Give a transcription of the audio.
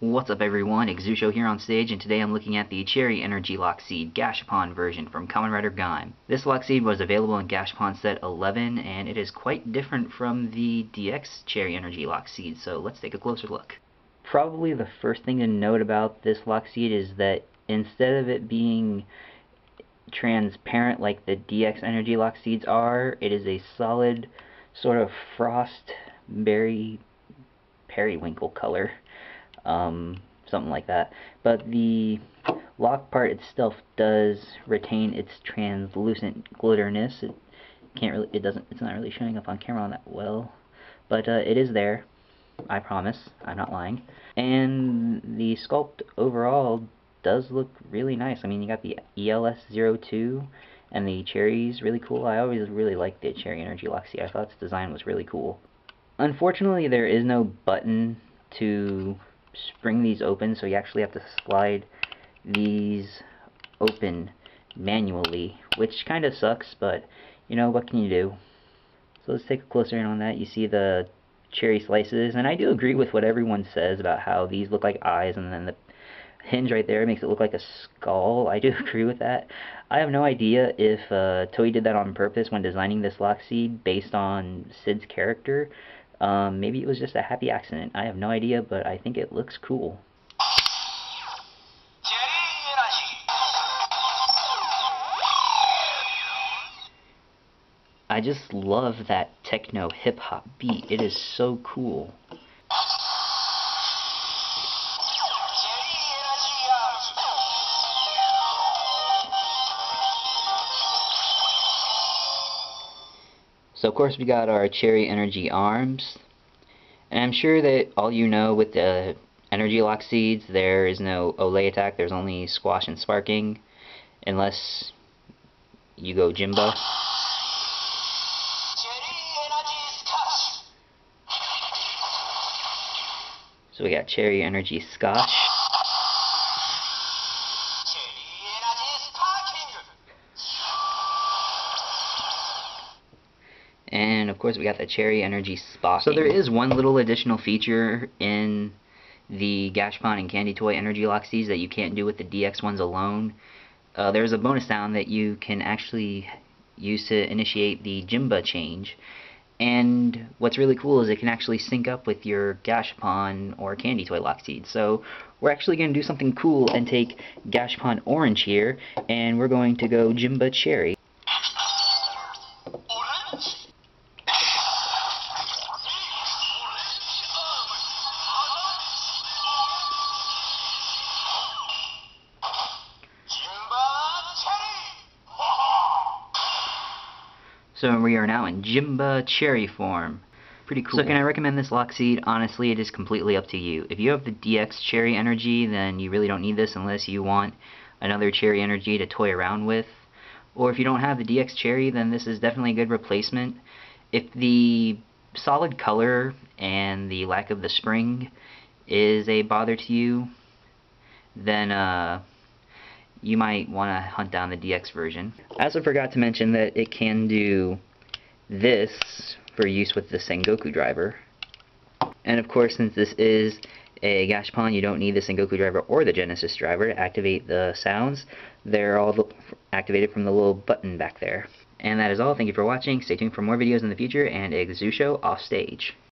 What's up everyone, Axusho here on stage, and today I'm looking at the Cherry Energy Lockseed Gashapon version from Kamen Rider Gaim. This Lockseed was available in Gashapon set 11, and it is quite different from the DX Cherry Energy Lockseed, so let's take a closer look. Probably the first thing to note about this Lockseed is that instead of it being transparent like the DX Energy Lockseeds are, it is a solid sort of frost berry periwinkle color. Something like that. But the lock part itself does retain its translucent glitterness. It's not really showing up on camera on that well, but it is there. I promise, I'm not lying. And the sculpt overall does look really nice. I mean, you got the ELS02 and the cherries, really cool. I always really liked the Cherry Energy Lockseed. I thought its design was really cool. Unfortunately, there is no button to spring these open, so you actually have to slide these open manually, which kind of sucks, but you know, what can you do? So let's take a closer in on that. You see the cherry slices, and I do agree with what everyone says about how these look like eyes, and then the hinge right there makes it look like a skull. I do agree with that. I have no idea if Toei did that on purpose when designing this Lockseed based on Sid's character. Maybe it was just a happy accident. I have no idea, but I think it looks cool. I just love that techno hip-hop beat. It is so cool. So of course we got our Cherry Energy arms, and I'm sure that all you know with the Energy Lockseeds, there is no Olay attack, there's only squash and sparking, unless you go Jimbo. So we got Cherry Energy Scotch. And of course we got the Cherry Energy Spot. So there is one little additional feature in the Gashapon and Candy Toy Energy Lockseeds that you can't do with the DX ones alone. There's a bonus sound that you can actually use to initiate the Jimba change. And what's really cool is it can actually sync up with your Gashapon or Candy Toy Lockseed. So we're actually going to do something cool and take Gashapon Orange here, and we're going to go Jimba Cherry. So we are now in Jimba Cherry form. Pretty cool. So can I recommend this Lockseed? Honestly, it is completely up to you. If you have the DX Cherry Energy, then you really don't need this unless you want another Cherry Energy to toy around with. Or if you don't have the DX Cherry, then this is definitely a good replacement. If the solid color and the lack of the spring is a bother to you, then you might want to hunt down the DX version. I also forgot to mention that it can do this for use with the Sengoku driver. And of course, since this is a Gashapon, you don't need the Sengoku driver or the Genesis driver to activate the sounds. They're all activated from the little button back there. And that is all. Thank you for watching. Stay tuned for more videos in the future, and Axusho off stage.